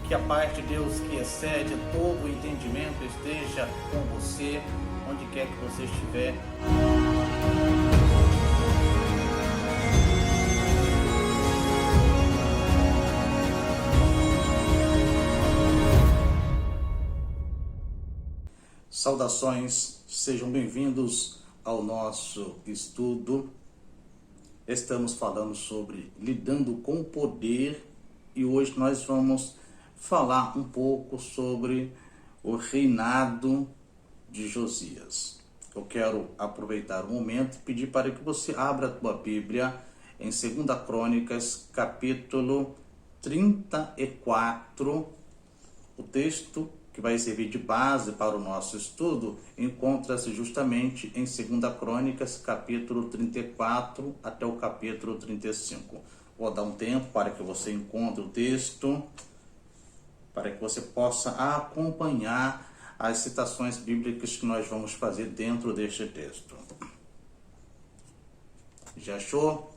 Que a paz de Deus, que excede todo o entendimento, esteja com você, onde quer que você estiver. Saudações, sejam bem-vindos ao nosso estudo. Estamos falando sobre lidando com o poder e hoje nós vamos falar um pouco sobre o reinado de Josias. Eu quero aproveitar o momento e pedir para que você abra a tua Bíblia em 2 Crônicas, capítulo 34. O texto que vai servir de base para o nosso estudo encontra-se justamente em 2 Crônicas, capítulo 34 até o capítulo 35. Vou dar um tempo para que você encontre o texto, para que você possa acompanhar as citações bíblicas que nós vamos fazer dentro deste texto. Já achou?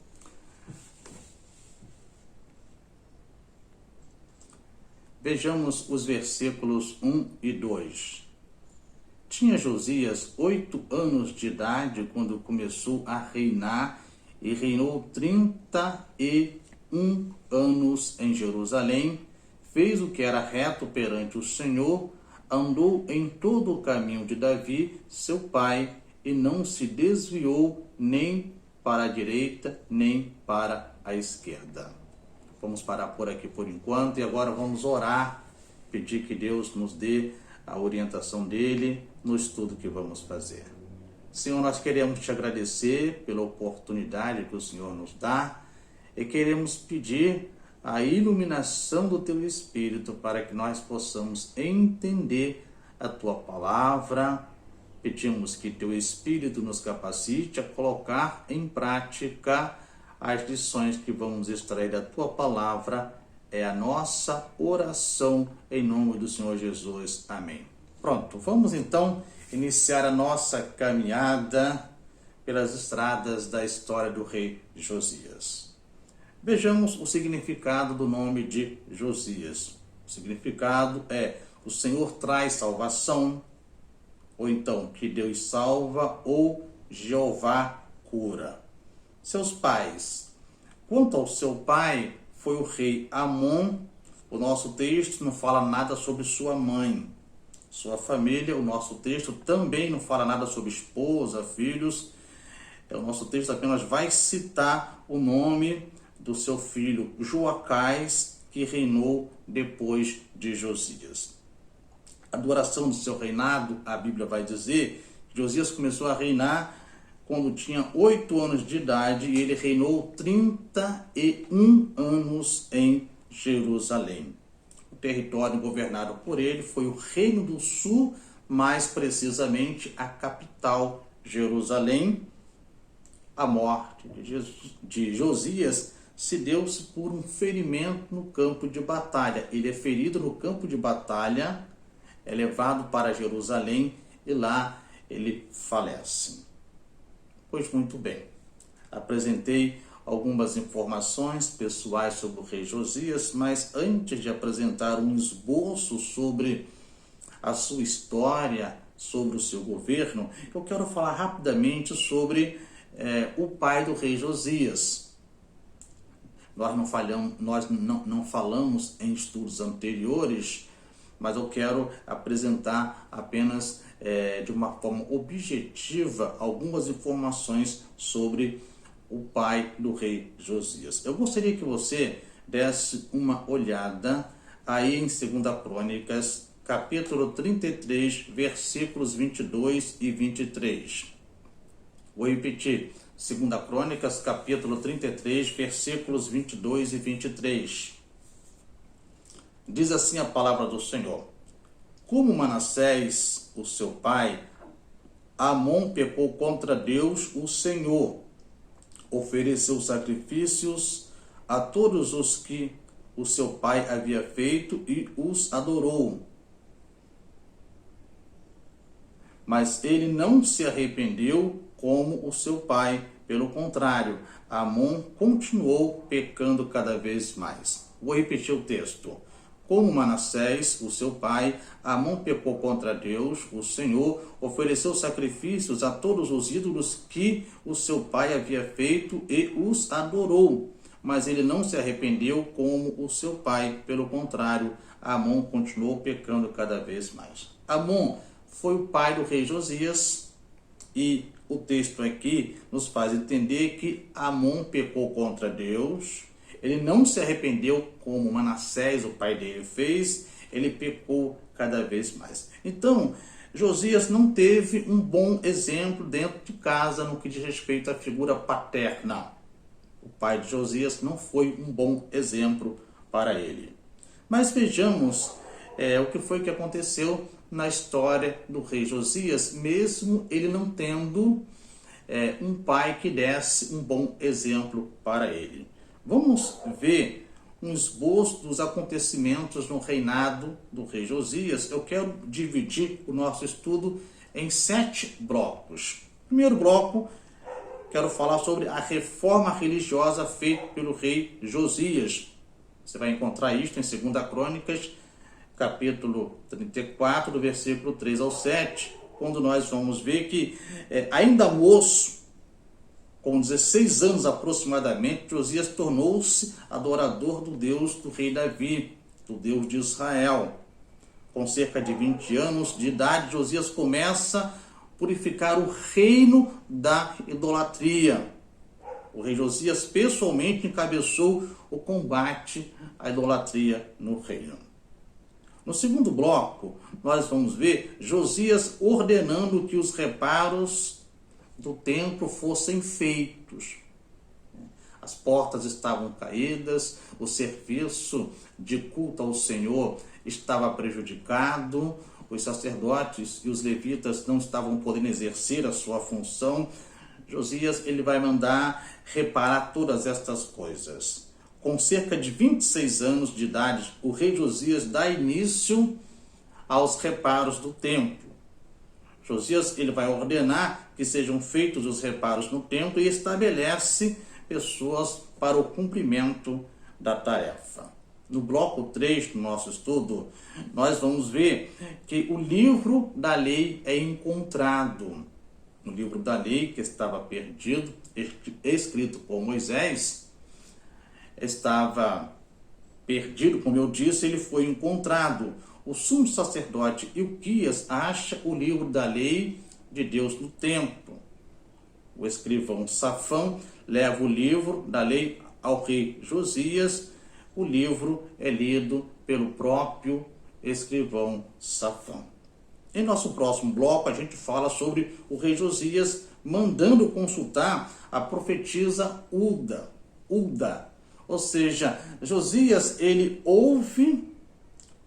Vejamos os versículos 1 e 2. Tinha Josias 8 anos de idade quando começou a reinar e reinou 31 anos em Jerusalém. Fez o que era reto perante o Senhor, andou em todo o caminho de Davi, seu pai, e não se desviou nem para a direita, nem para a esquerda. Vamos parar por aqui por enquanto e agora vamos orar, pedir que Deus nos dê a orientação dele no estudo que vamos fazer. Senhor, nós queremos te agradecer pela oportunidade que o Senhor nos dá e queremos pedir a iluminação do teu Espírito para que nós possamos entender a tua palavra. Pedimos que teu Espírito nos capacite a colocar em prática as lições que vamos extrair da tua palavra. É a nossa oração em nome do Senhor Jesus. Amém. Pronto, vamos então iniciar a nossa caminhada pelas estradas da história do rei Josias. Vejamos o significado do nome de Josias. O significado é: o Senhor traz salvação, ou então que Deus salva, ou Jeová cura. Seus pais. Quanto ao seu pai, foi o rei Amon. O nosso texto não fala nada sobre sua mãe, sua família. O nosso texto também não fala nada sobre esposa, filhos. O nosso texto apenas vai citar o nome do seu filho Joacás, que reinou depois de Josias. A duração do seu reinado, a Bíblia vai dizer que Josias começou a reinar quando tinha 8 anos de idade e ele reinou 31 anos em Jerusalém. O território governado por ele foi o Reino do Sul, mais precisamente a capital, Jerusalém. A morte de Josias se deu-se por um ferimento no campo de batalha. Ele é ferido no campo de batalha, é levado para Jerusalém e lá ele falece. Pois muito bem, apresentei algumas informações pessoais sobre o rei Josias, mas antes de apresentar um esboço sobre a sua história, sobre o seu governo, eu quero falar rapidamente sobre o pai do rei Josias. Nós não falamos em estudos anteriores, mas eu quero apresentar apenas de uma forma objetiva algumas informações sobre o pai do rei Josias. Eu gostaria que você desse uma olhada aí em 2 Crônicas, capítulo 33, versículos 22 e 23. Vou repetir, 2 Crônicas, capítulo 33, versículos 22 e 23. Diz assim a palavra do Senhor: como Manassés, o seu pai, Amon pecou contra Deus, o Senhor, ofereceu sacrifícios a todos os que o seu pai havia feito e os adorou. Mas ele não se arrependeu como o seu pai, pelo contrário, Amon continuou pecando cada vez mais. Vou repetir o texto. como Manassés, o seu pai. Amon pecou contra Deus, o Senhor, ofereceu sacrifícios a todos os ídolos que o seu pai havia feito e os adorou. Mas ele não se arrependeu como o seu pai. Pelo contrário, Amon continuou pecando cada vez mais. Amon foi o pai do rei Josias, e o texto aqui nos faz entender que Amon pecou contra Deus. Ele não se arrependeu como Manassés, o pai dele, fez. Ele pecou cada vez mais. Então, Josias não teve um bom exemplo dentro de casa no que diz respeito à figura paterna. O pai de Josias não foi um bom exemplo para ele. Mas vejamos o que foi que aconteceu na história do rei Josias, mesmo ele não tendo um pai que desse um bom exemplo para ele. Vamos ver um esboço dos acontecimentos no reinado do rei Josias. Eu quero dividir o nosso estudo em 7 blocos. Primeiro bloco, quero falar sobre a reforma religiosa feita pelo rei Josias. Você vai encontrar isso em 2 Crônicas, capítulo 34, do versículo 3 ao 7, quando nós vamos ver que, ainda moço, com 16 anos aproximadamente, Josias tornou-se adorador do Deus do rei Davi, do Deus de Israel. Com cerca de 20 anos de idade, Josias começa a purificar o reino da idolatria. O rei Josias pessoalmente encabeçou o combate à idolatria no reino. No segundo bloco, nós vamos ver Josias ordenando que os reparos do templo fossem feitos. As portas estavam caídas, o serviço de culto ao Senhor estava prejudicado, os sacerdotes e os levitas não estavam podendo exercer a sua função. Josias ele vai mandar reparar todas estas coisas. Com cerca de 26 anos de idade, o rei Josias dá início aos reparos do templo. Josias ele vai ordenar que sejam feitos os reparos no templo e estabelece pessoas para o cumprimento da tarefa. No bloco 3 do nosso estudo, nós vamos ver que o livro da lei é encontrado. No livro da lei, que estava perdido, escrito por Moisés, estava perdido, como eu disse, ele foi encontrado. O sumo sacerdote Ilquias acha o livro da lei de Deus no templo. O escrivão Safã leva o livro da lei ao rei Josias. O livro é lido pelo próprio escrivão Safã. Em nosso próximo bloco, a gente fala sobre o rei Josias mandando consultar a profetisa Hulda. Ou seja, Josias, ele ouve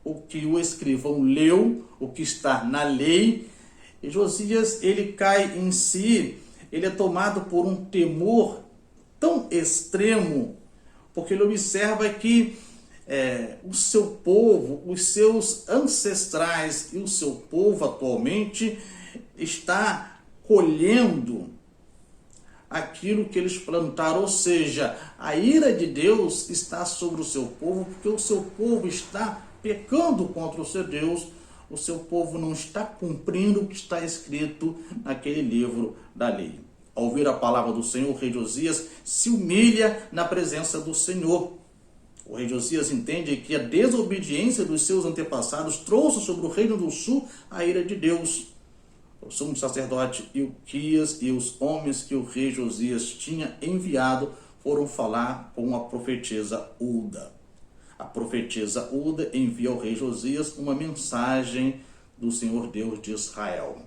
o que o escrivão leu, o que está na lei, e Josias, ele cai em si, ele é tomado por um temor tão extremo, porque ele observa que o seu povo, os seus ancestrais e o seu povo atualmente está colhendo aquilo que eles plantaram, ou seja, a ira de Deus está sobre o seu povo, porque o seu povo está pecando contra o seu Deus, o seu povo não está cumprindo o que está escrito naquele livro da lei. Ao ouvir a palavra do Senhor, o rei Josias se humilha na presença do Senhor. O rei Josias entende que a desobediência dos seus antepassados trouxe sobre o reino do sul a ira de Deus. O sumo sacerdote Ilquias e os homens que o rei Josias tinha enviado foram falar com a profetisa Hulda. A profetisa Hulda envia ao rei Josias uma mensagem do Senhor Deus de Israel.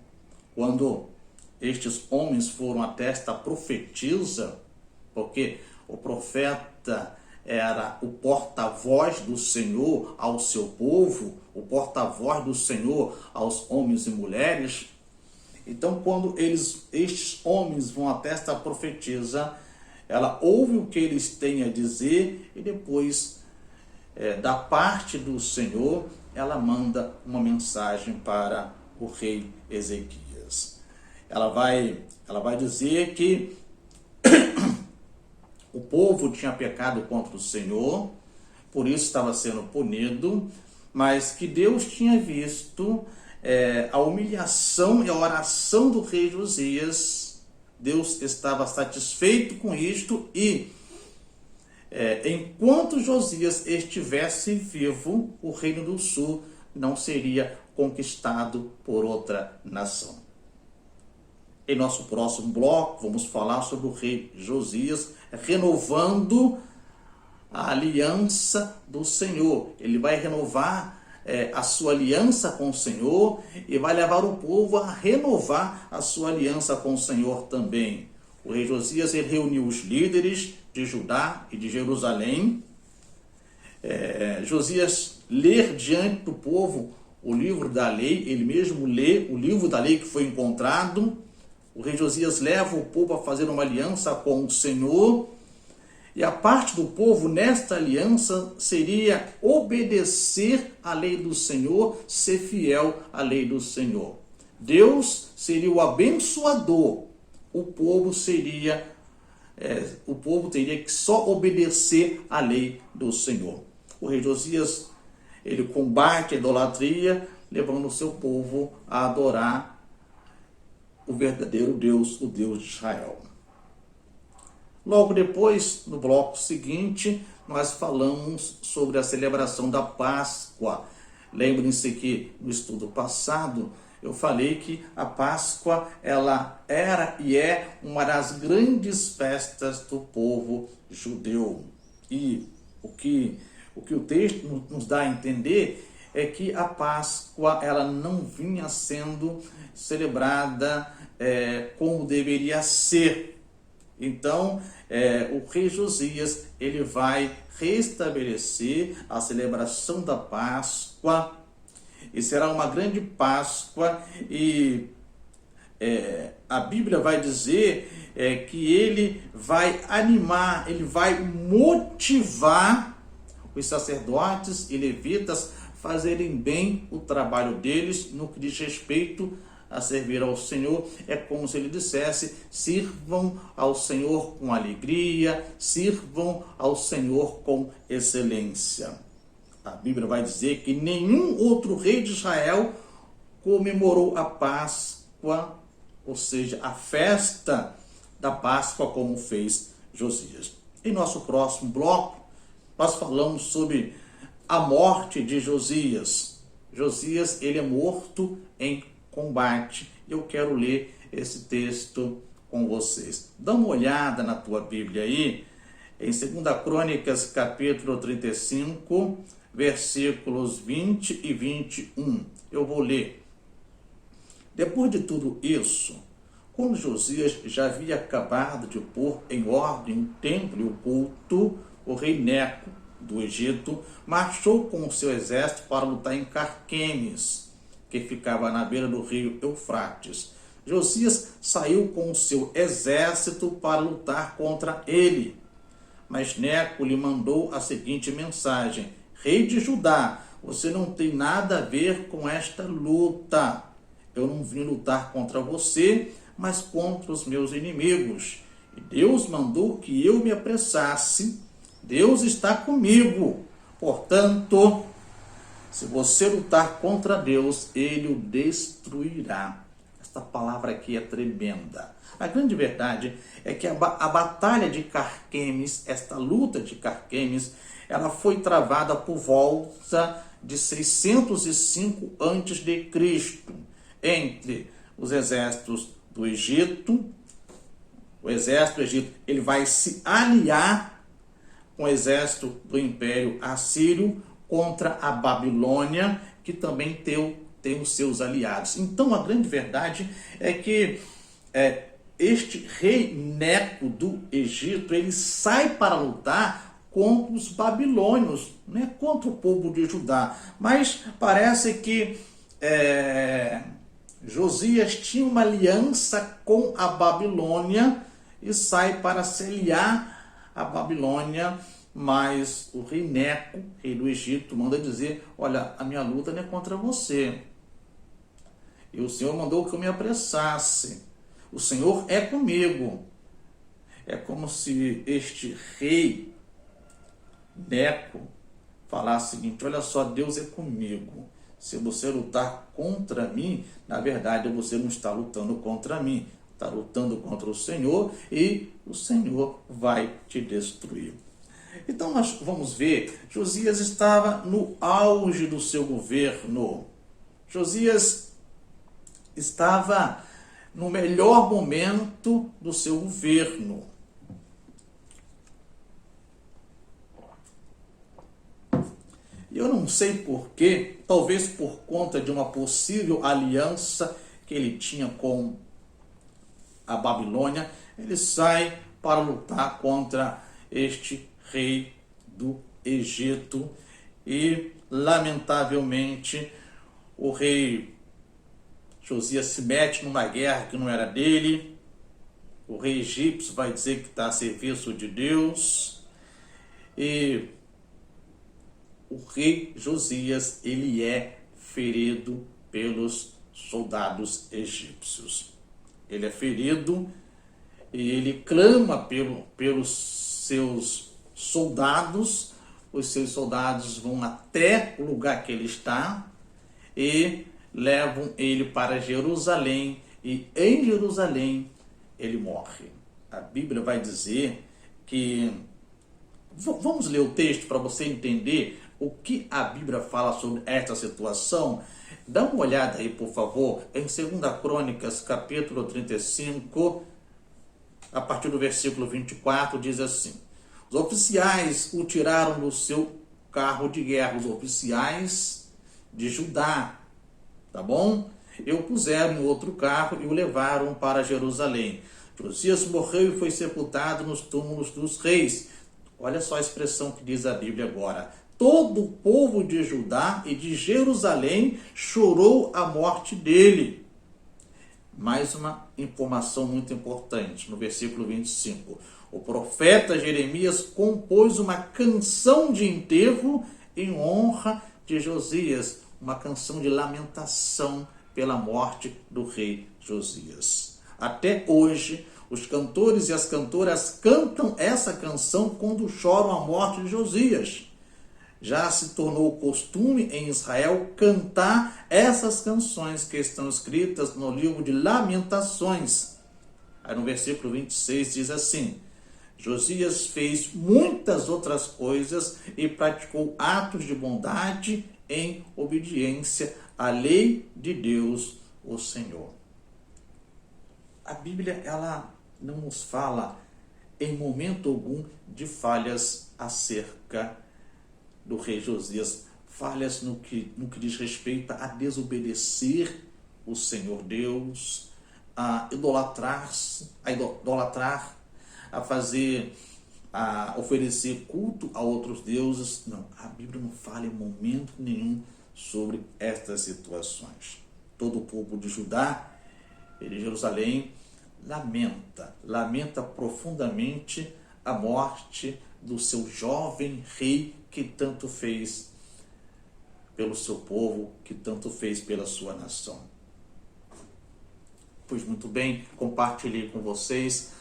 Quando estes homens foram até esta profetisa, porque o profeta era o porta-voz do Senhor ao seu povo, o porta-voz do Senhor aos homens e mulheres. Então, quando estes homens vão até esta profetisa, ela ouve o que eles têm a dizer e depois, da parte do Senhor, ela manda uma mensagem para o rei Ezequias. Ela vai dizer que o povo tinha pecado contra o Senhor, por isso estava sendo punido, mas que Deus tinha visto a humilhação e a oração do rei Josias. Deus estava satisfeito com isto e enquanto Josias estivesse vivo, o Reino do Sul não seria conquistado por outra nação. Em nosso próximo bloco, vamos falar sobre o rei Josias renovando a aliança do Senhor. Ele vai renovar a sua aliança com o Senhor e vai levar o povo a renovar a sua aliança com o Senhor também. O rei Josias ele reuniu os líderes de Judá e de Jerusalém. Josias lê diante do povo o livro da lei, ele mesmo lê o livro da lei que foi encontrado. O rei Josias leva o povo a fazer uma aliança com o Senhor. E a parte do povo nesta aliança seria obedecer à lei do Senhor, ser fiel à lei do Senhor. Deus seria o abençoador. O povo teria que só obedecer à lei do Senhor. O rei Josias, ele combate a idolatria, levando o seu povo a adorar o verdadeiro Deus, o Deus de Israel. Logo depois, no bloco seguinte, nós falamos sobre a celebração da Páscoa. Lembrem-se que no estudo passado eu falei que a Páscoa ela era e é uma das grandes festas do povo judeu. E o que o texto nos dá a entender é que a Páscoa ela não vinha sendo celebrada como deveria ser. Então, o rei Josias ele vai restabelecer a celebração da Páscoa, e será uma grande Páscoa, e a Bíblia vai dizer que ele vai animar, ele vai motivar os sacerdotes e levitas fazerem bem o trabalho deles no que diz respeito a servir ao Senhor. É como se ele dissesse: sirvam ao Senhor com alegria, sirvam ao Senhor com excelência. A Bíblia vai dizer que nenhum outro rei de Israel comemorou a Páscoa, ou seja, a festa da Páscoa, como fez Josias. Em nosso próximo bloco, nós falamos sobre a morte de Josias. Josias, ele é morto em combate. Eu quero ler esse texto com vocês. Dá uma olhada na tua Bíblia aí, em 2 Crônicas, capítulo 35, versículos 20 e 21. Eu vou ler. Depois de tudo isso, quando Josias já havia acabado de pôr em ordem o templo e o culto, o rei Neco, do Egito, marchou com o seu exército para lutar em Carquemes, que ficava na beira do rio Eufrates. Josias saiu com o seu exército para lutar contra ele. Mas Neco lhe mandou a seguinte mensagem: rei de Judá, você não tem nada a ver com esta luta. Eu não vim lutar contra você, mas contra os meus inimigos. E Deus mandou que eu me apressasse. Deus está comigo. Portanto, se você lutar contra Deus, ele o destruirá. Esta palavra aqui é tremenda. A grande verdade é que a batalha de Carquemes, esta luta de Carquemes, ela foi travada por volta de 605 a.C. entre os exércitos do Egito. O exército do Egito ele vai se aliar com o exército do Império Assírio contra a Babilônia, que também tem os seus aliados. Então, a grande verdade é que este rei Neco do Egito, ele sai para lutar contra os babilônios, não é contra o povo de Judá. Mas parece que Josias tinha uma aliança com a Babilônia e sai para se aliar à Babilônia. Mas o rei Neco, rei do Egito, manda dizer: olha, a minha luta não é contra você. E o Senhor mandou que eu me apressasse. O Senhor é comigo. É como se este rei Neco falar o seguinte: olha só, Deus é comigo. Se você lutar contra mim, na verdade você não está lutando contra mim, está lutando contra o Senhor e o Senhor vai te destruir. Então nós vamos ver, Josias estava no auge do seu governo. Josias estava no melhor momento do seu governo. Eu não sei porquê, talvez por conta de uma possível aliança que ele tinha com a Babilônia, ele sai para lutar contra este rei do Egito e, lamentavelmente, o rei Josias se mete numa guerra que não era dele. O rei egípcio vai dizer que está a serviço de Deus. E o rei Josias, ele é ferido pelos soldados egípcios. Ele é ferido e ele clama pelos seus soldados. Os seus soldados vão até o lugar que ele está e levam ele para Jerusalém, e em Jerusalém ele morre. A Bíblia vai dizer que... Vamos ler o texto para você entender o que a Bíblia fala sobre esta situação. Dá uma olhada aí, por favor, em 2 Crônicas, capítulo 35, a partir do versículo 24, diz assim: os oficiais o tiraram do seu carro de guerra, os oficiais de Judá, tá bom? E o puseram em outro carro e o levaram para Jerusalém. Josias morreu e foi sepultado nos túmulos dos reis. Olha só a expressão que diz a Bíblia agora: todo o povo de Judá e de Jerusalém chorou a morte dele. Mais uma informação muito importante, no versículo 25. O profeta Jeremias compôs uma canção de enterro em honra de Josias, uma canção de lamentação pela morte do rei Josias. Até hoje, os cantores e as cantoras cantam essa canção quando choram a morte de Josias. Já se tornou costume em Israel cantar essas canções que estão escritas no livro de Lamentações. Aí no versículo 26 diz assim: Josias fez muitas outras coisas e praticou atos de bondade em obediência à lei de Deus, o Senhor. A Bíblia, ela não nos fala em momento algum de falhas acerca do rei Josias, falhas no que diz respeito a desobedecer o Senhor Deus, a idolatrar, a oferecer culto a outros deuses. Não, a Bíblia não fala em momento nenhum sobre estas situações. Todo o povo de Judá e de Jerusalém lamenta profundamente a morte do seu jovem rei que tanto fez pelo seu povo, que tanto fez pela sua nação. Pois muito bem, compartilhei com vocês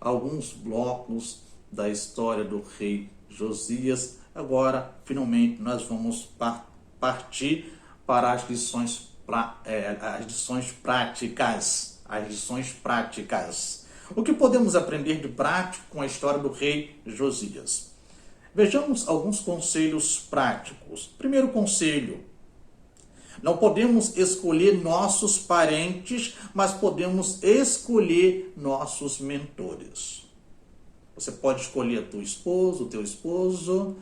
alguns blocos da história do rei Josias. Agora, finalmente, nós vamos partir para as lições práticas. O que podemos aprender de prático com a história do rei Josias? Vejamos alguns conselhos práticos. Primeiro conselho: não podemos escolher nossos parentes, mas podemos escolher nossos mentores. Você pode escolher a tua esposa, o teu esposo,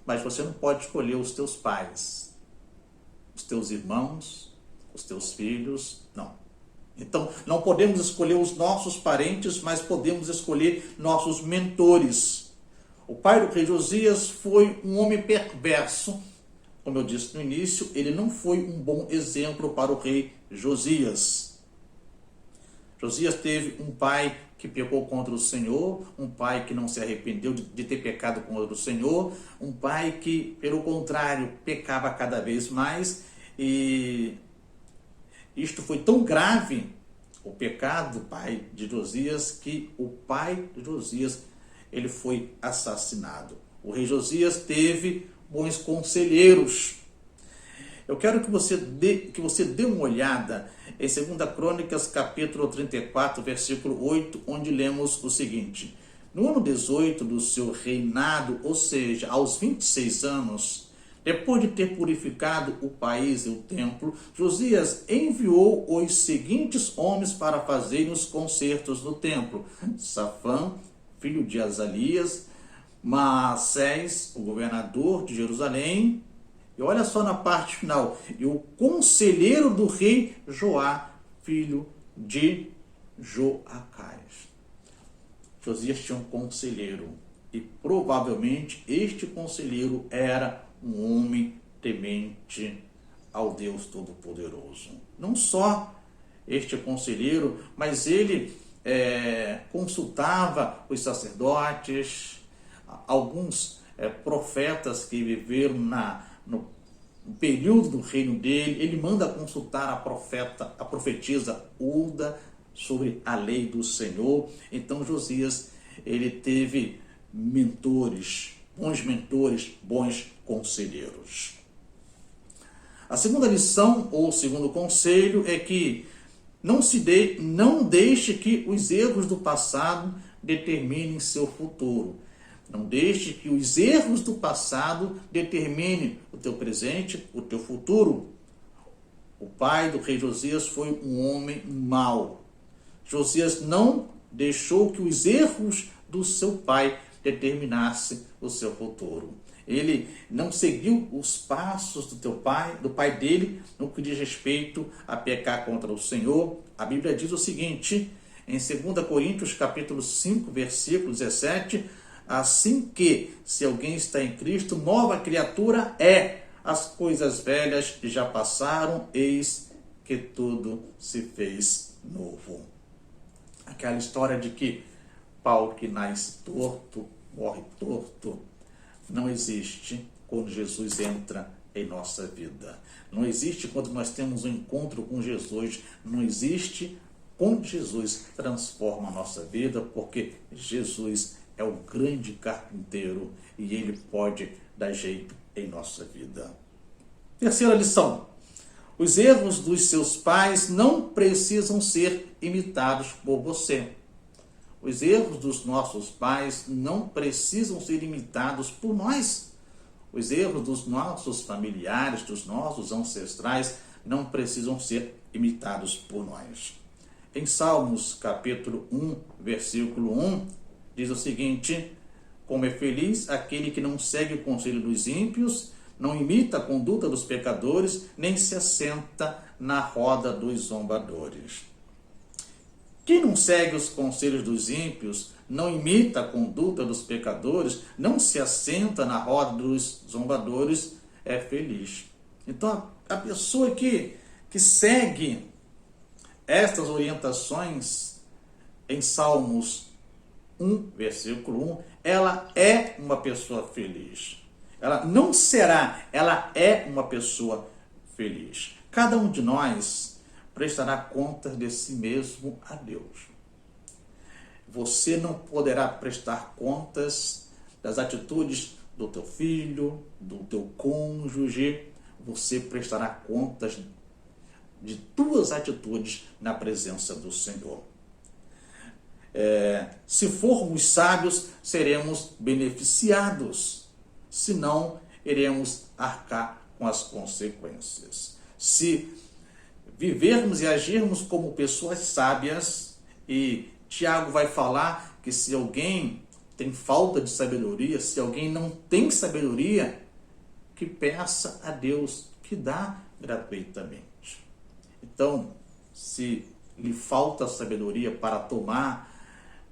mas você não pode escolher os teus pais, os teus irmãos, os teus filhos, não. Então, não podemos escolher os nossos parentes, mas podemos escolher nossos mentores. O pai do rei Josias foi um homem perverso. Como eu disse no início, ele não foi um bom exemplo para o rei Josias. Josias teve um pai que pecou contra o Senhor, um pai que não se arrependeu de ter pecado contra o Senhor, um pai que, pelo contrário, pecava cada vez mais, e isto foi tão grave, o pecado do pai de Josias, que o pai de Josias ele foi assassinado. O rei Josias teve bons conselheiros. Eu quero que você dê uma olhada em 2 Crônicas, capítulo 34, versículo 8, onde lemos o seguinte: no ano 18 do seu reinado, ou seja, aos 26 anos, depois de ter purificado o país e o templo, Josias enviou os seguintes homens para fazerem os concertos no templo: Safã, filho de Azalias, Maassés, o governador de Jerusalém, e olha só na parte final, e o conselheiro do rei Joá, filho de Joacás. Josias tinha um conselheiro, e provavelmente este conselheiro era um homem temente ao Deus Todo-Poderoso. Não só este conselheiro, mas ele consultava os sacerdotes, alguns profetas que viveram no período do reino dele. Ele manda consultar a profetisa Hulda sobre a lei do Senhor. Então Josias, ele teve mentores, bons conselheiros. A segunda lição, ou segundo conselho, é que não deixe que os erros do passado determinem seu futuro. Não deixe que os erros do passado determinem o teu presente, o teu futuro. O pai do rei Josias foi um homem mau. Josias não deixou que os erros do seu pai determinassem o seu futuro. Ele não seguiu os passos do pai dele, no que diz respeito a pecar contra o Senhor. A Bíblia diz o seguinte, em 2 Coríntios, capítulo 5, versículo 17, assim que, se alguém está em Cristo, nova criatura é. As coisas velhas já passaram, eis que tudo se fez novo. Aquela história de que pau que nasce torto, morre torto, não existe quando Jesus entra em nossa vida. Não existe quando nós temos um encontro com Jesus. Não existe quando Jesus transforma a nossa vida, porque Jesus é o grande carpinteiro e ele pode dar jeito em nossa vida. Terceira lição: os erros dos seus pais não precisam ser imitados por você. Os erros dos nossos pais não precisam ser imitados por nós. Os erros dos nossos familiares, dos nossos ancestrais, não precisam ser imitados por nós. Em Salmos, capítulo 1, versículo 1, diz o seguinte: como é feliz aquele que não segue o conselho dos ímpios, não imita a conduta dos pecadores, nem se assenta na roda dos zombadores. Quem não segue os conselhos dos ímpios, não imita a conduta dos pecadores, não se assenta na roda dos zombadores, é feliz. Então, a pessoa que segue estas orientações em Salmos 1, versículo 1, ela é uma pessoa feliz. Ela não será, ela é uma pessoa feliz. Cada um de nós prestará contas de si mesmo a Deus. Você não poderá prestar contas das atitudes do teu filho, do teu cônjuge. Você prestará contas de tuas atitudes na presença do Senhor. Se formos sábios, seremos beneficiados. Se não, iremos arcar com as consequências. Se vivermos e agirmos como pessoas sábias, e Tiago vai falar que se alguém tem falta de sabedoria, se alguém não tem sabedoria, que peça a Deus, que dá gratuitamente. Então, se lhe falta sabedoria para tomar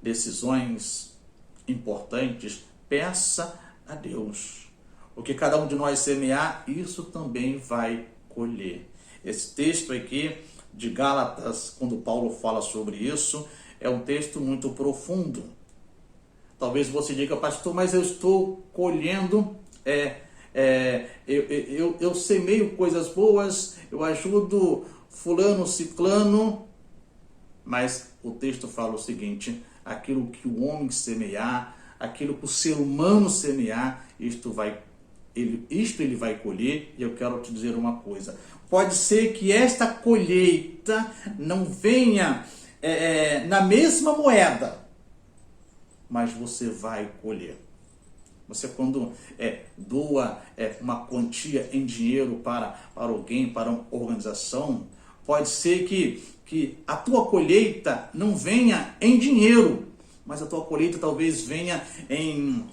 decisões importantes, peça a Deus. O que cada um de nós semear, isso também vai colher. Esse texto aqui de Gálatas, quando Paulo fala sobre isso, é um texto muito profundo. Talvez você diga, pastor, mas eu estou colhendo, eu semeio coisas boas, eu ajudo fulano, ciclano, mas o texto fala o seguinte: aquilo que o homem semear, aquilo que o ser humano semear, isto vai isto ele vai colher, e eu quero te dizer uma coisa. Pode ser que esta colheita não venha na mesma moeda, mas você vai colher. Você quando doa uma quantia em dinheiro para alguém, para uma organização, pode ser que a tua colheita não venha em dinheiro, mas a tua colheita talvez venha em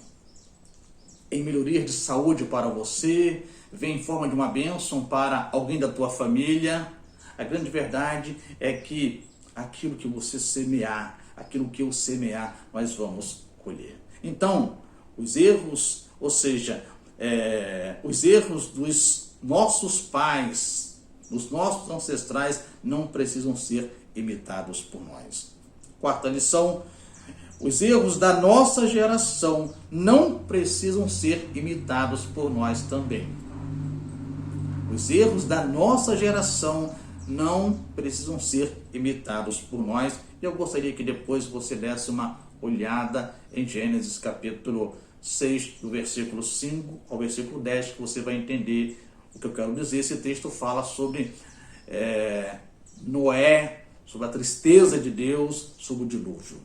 melhorias de saúde para você, venha em forma de uma bênção para alguém da tua família. A grande verdade é que aquilo que você semear, aquilo que eu semear, nós vamos colher. Então, os erros, ou seja, os erros dos nossos pais, dos nossos ancestrais, não precisam ser imitados por nós. Quarta lição: os erros da nossa geração não precisam ser imitados por nós também. Os erros da nossa geração não precisam ser imitados por nós. E eu gostaria que depois você desse uma olhada em Gênesis capítulo 6, do versículo 5 ao versículo 10, que você vai entender o que eu quero dizer. Esse texto fala sobre Noé, sobre a tristeza de Deus, sobre o dilúvio.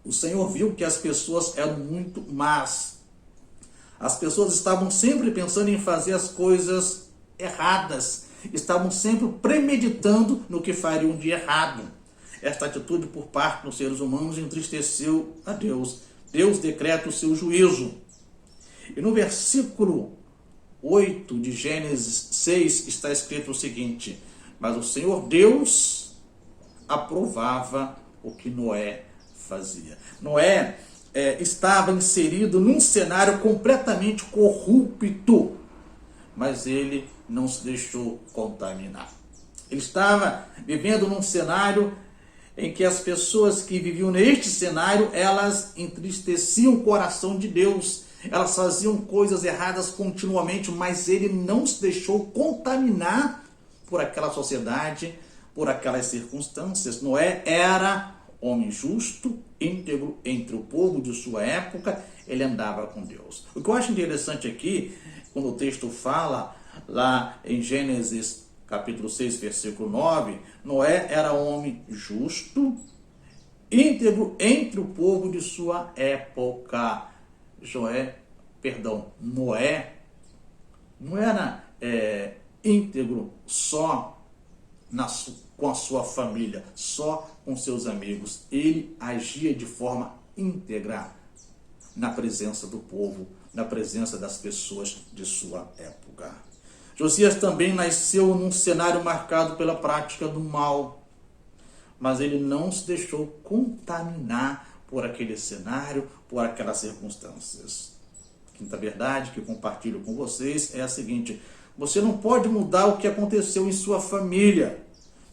O Senhor viu que as pessoas eram muito más. As pessoas estavam sempre pensando em fazer as coisas erradas. Estavam sempre premeditando no que fariam de errado. Esta atitude por parte dos seres humanos entristeceu a Deus. Deus decreta o seu juízo. E no versículo 8 de Gênesis 6 está escrito o seguinte: mas o Senhor Deus aprovava o que Noé fazia. Noé estava inserido num cenário completamente corrupto, mas ele não se deixou contaminar. Ele estava vivendo num cenário em que as pessoas que viviam neste cenário, elas entristeciam o coração de Deus, elas faziam coisas erradas continuamente, mas ele não se deixou contaminar por aquela sociedade, por aquelas circunstâncias. Noé era homem justo, íntegro entre o povo de sua época, ele andava com Deus. O que eu acho interessante aqui, quando o texto fala lá em Gênesis capítulo 6, versículo 9, Noé era homem justo, íntegro entre o povo de sua época. Noé não era íntegro só com a sua família, só com seus amigos. Ele agia de forma íntegra na presença do povo, na presença das pessoas de sua época. Josias também nasceu num cenário marcado pela prática do mal, mas ele não se deixou contaminar por aquele cenário, por aquelas circunstâncias. A quinta verdade que compartilho com vocês é a seguinte: você não pode mudar o que aconteceu em sua família,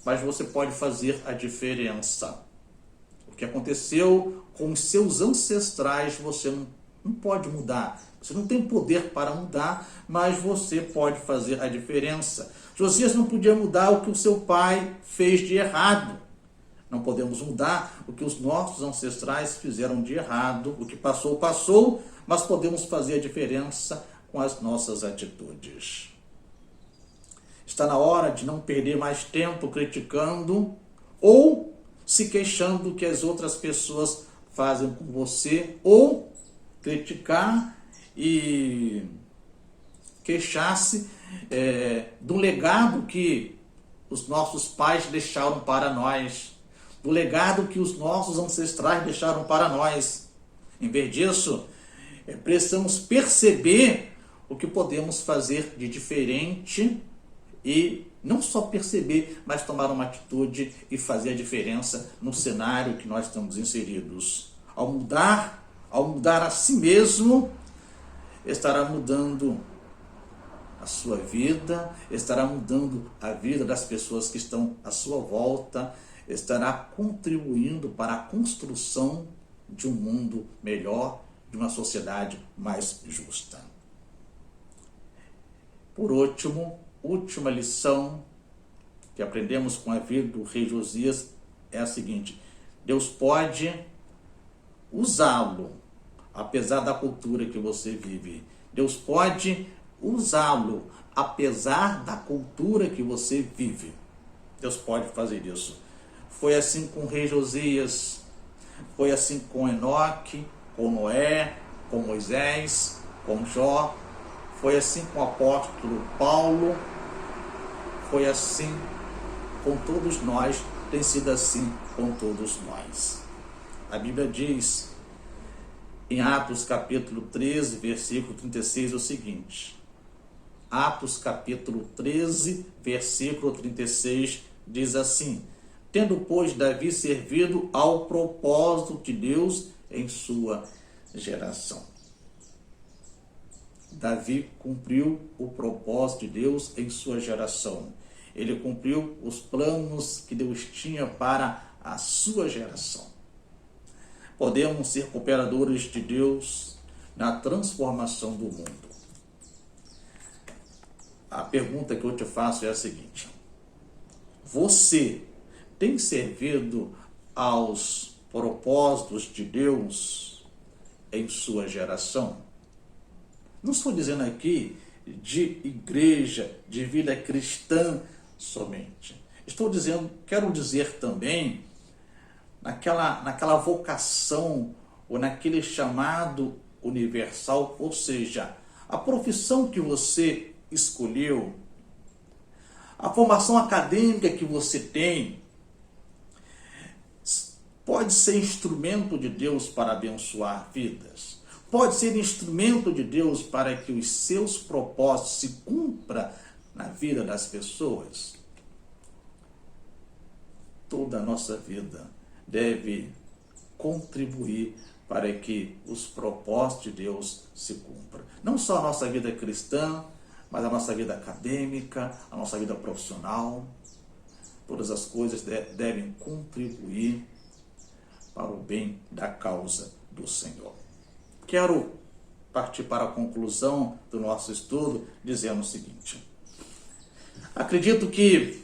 mas você pode fazer a diferença. O que aconteceu com os seus ancestrais, você não pode mudar. Você não tem poder para mudar, mas você pode fazer a diferença. Josias não podia mudar o que o seu pai fez de errado. Não podemos mudar o que os nossos ancestrais fizeram de errado. O que passou, passou, mas podemos fazer a diferença com as nossas atitudes. Está na hora de não perder mais tempo criticando ou se queixando do que as outras pessoas fazem com você, ou criticar e queixar-se do legado que os nossos pais deixaram para nós, do legado que os nossos ancestrais deixaram para nós. Em vez disso, precisamos perceber o que podemos fazer de diferente e não só perceber, mas tomar uma atitude e fazer a diferença no cenário que nós estamos inseridos. Ao mudar a si mesmo, estará mudando a sua vida, estará mudando a vida das pessoas que estão à sua volta, estará contribuindo para a construção de um mundo melhor, de uma sociedade mais justa. Por último, última lição que aprendemos com a vida do rei Josias é a seguinte: Deus pode usá-lo apesar da cultura que você vive. Deus pode usá-lo, apesar da cultura que você vive. Deus pode fazer isso. Foi assim com o rei Josias, foi assim com Enoque, com Noé, com Moisés, com Jó, foi assim com o apóstolo Paulo, foi assim com todos nós, tem sido assim com todos nós. A Bíblia diz em Atos capítulo 13, versículo 36 o seguinte. Atos capítulo 13, versículo 36 diz assim: tendo, pois, Davi servido ao propósito de Deus em sua geração. Davi cumpriu o propósito de Deus em sua geração. Ele cumpriu os planos que Deus tinha para a sua geração. Podemos ser cooperadores de Deus na transformação do mundo. A pergunta que eu te faço é a seguinte: você tem servido aos propósitos de Deus em sua geração? Não estou dizendo aqui de igreja, de vida cristã somente. Quero dizer também naquela vocação ou naquele chamado universal, ou seja, a profissão que você escolheu, a formação acadêmica que você tem, pode ser instrumento de Deus para abençoar vidas. Pode ser instrumento de Deus para que os seus propósitos se cumpram na vida das pessoas. Toda a nossa vida deve contribuir para que os propósitos de Deus se cumpram. Não só a nossa vida cristã, mas a nossa vida acadêmica, a nossa vida profissional. Todas as coisas devem contribuir para o bem da causa do Senhor. Quero partir para a conclusão do nosso estudo dizendo o seguinte: acredito que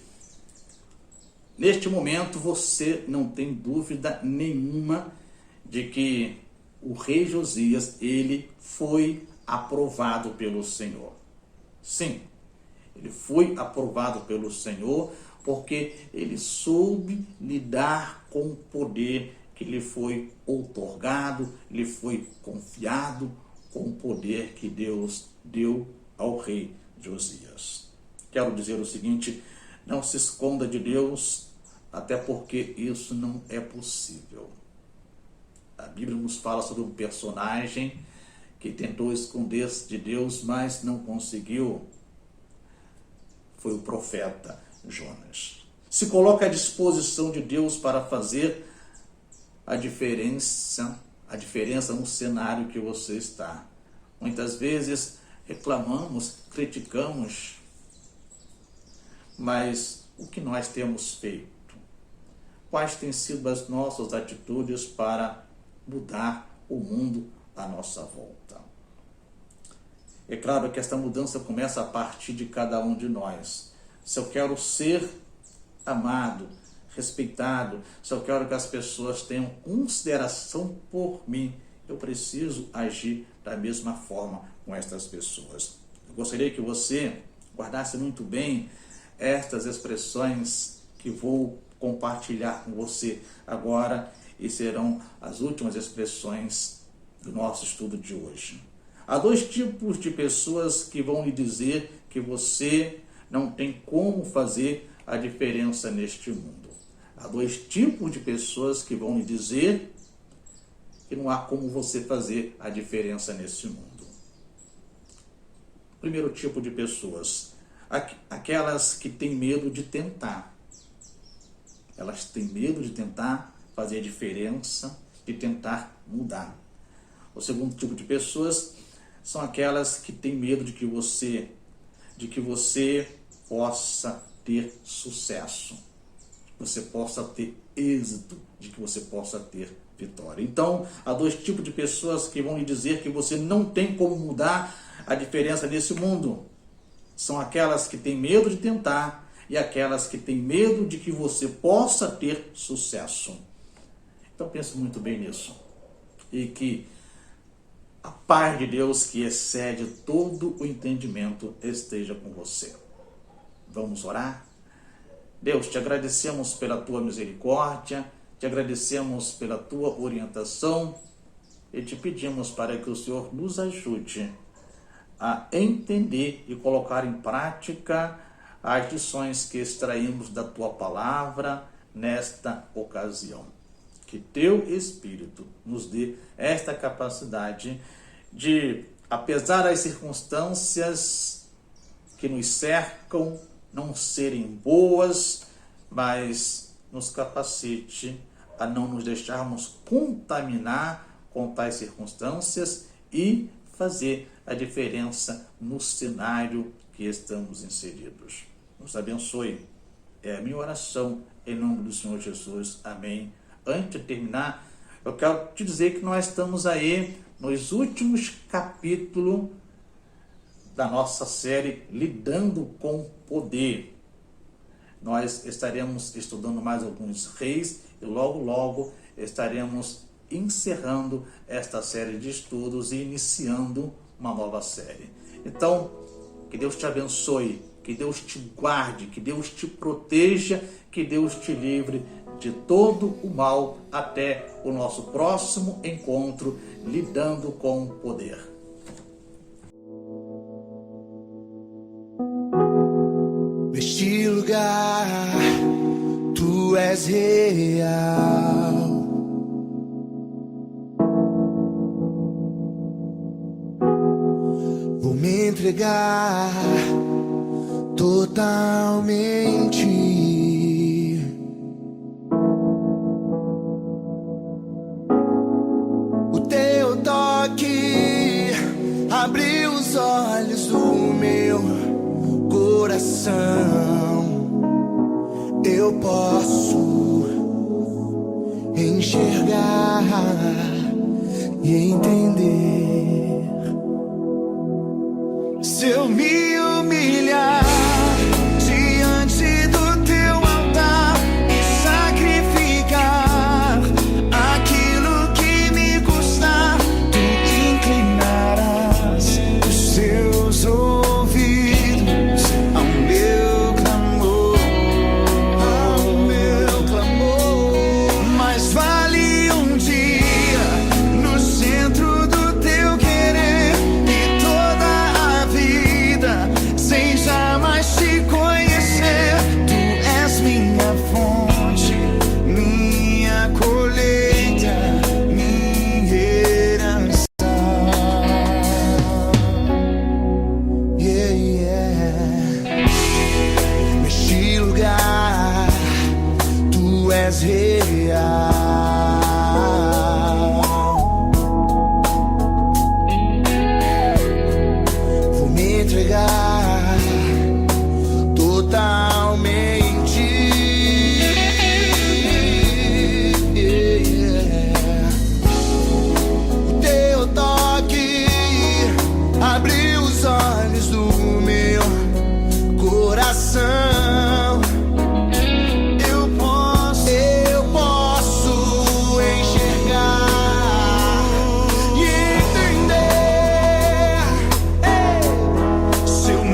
neste momento você não tem dúvida nenhuma de que o rei Josias, ele foi aprovado pelo Senhor. Sim, ele foi aprovado pelo Senhor porque ele soube lidar com o poder que lhe foi outorgado, lhe foi confiado, com o poder que Deus deu ao rei Josias. Quero dizer o seguinte: não se esconda de Deus, até porque isso não é possível. A Bíblia nos fala sobre um personagem que tentou esconder-se de Deus, mas não conseguiu. Foi o profeta Jonas. Se coloca à disposição de Deus para fazer a diferença no cenário que você está. Muitas vezes reclamamos, criticamos, mas o que nós temos feito? Quais têm sido as nossas atitudes para mudar o mundo à nossa volta? É claro que esta mudança começa a partir de cada um de nós. Se eu quero ser amado, respeitado, se eu quero que as pessoas tenham consideração por mim, eu preciso agir da mesma forma com estas pessoas. Eu gostaria que você guardasse muito bem estas expressões que vou compartilhar com você agora e serão as últimas expressões do nosso estudo de hoje. Há dois tipos de pessoas que vão lhe dizer que você não tem como fazer a diferença neste mundo. Há dois tipos de pessoas que vão lhe dizer que não há como você fazer a diferença nesse mundo. Primeiro tipo de pessoas, aquelas que têm medo de tentar. Elas têm medo de tentar fazer a diferença, de tentar mudar. O segundo tipo de pessoas são aquelas que têm medo de que você possa ter sucesso, que você possa ter êxito, de que você possa ter vitória. Então, há dois tipos de pessoas que vão lhe dizer que você não tem como mudar a diferença nesse mundo. São aquelas que têm medo de tentar e aquelas que têm medo de que você possa ter sucesso. Então pense muito bem nisso. E que A paz de Deus, que excede todo o entendimento, esteja com você. Vamos orar? Deus, te agradecemos pela tua misericórdia, te agradecemos pela tua orientação e te pedimos para que o Senhor nos ajude a entender e colocar em prática as lições que extraímos da tua palavra nesta ocasião. Que teu Espírito nos dê esta capacidade de, apesar das circunstâncias que nos cercam não serem boas, mas nos capacite a não nos deixarmos contaminar com tais circunstâncias e fazer a diferença no cenário que estamos inseridos. Nos abençoe. É a minha oração em nome do Senhor Jesus. Amém. Antes de terminar, eu quero te dizer que nós estamos aí nos últimos capítulos da nossa série Lidando com Poder. Nós estaremos estudando mais alguns reis e logo estaremos encerrando esta série de estudos e iniciando uma nova série. Então, que Deus te abençoe, que Deus te guarde, que Deus te proteja, que Deus te livre de todo o mal. Até o nosso próximo encontro, Lidando com Poder. Neste lugar, tu és real. Vou me entregar totalmente. O teu toque abriu os olhos do meu coração. Eu posso enxergar e entender. Se eu me humilhar diante do teu altar e sacrificar aquilo que me custar, tu inclinarás os teus ouvidos ao meu clamor, Mas vale um dia no centro do teu querer e toda a vida sem jamais te conhecer. Tu és minha fonte, minha colheita, minha herança. Neste lugar, tu és real. Vou me entregar totalmente. O teu toque abriu os olhos do meu coração. Eu posso enxergar e entender. Se eu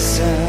esperança.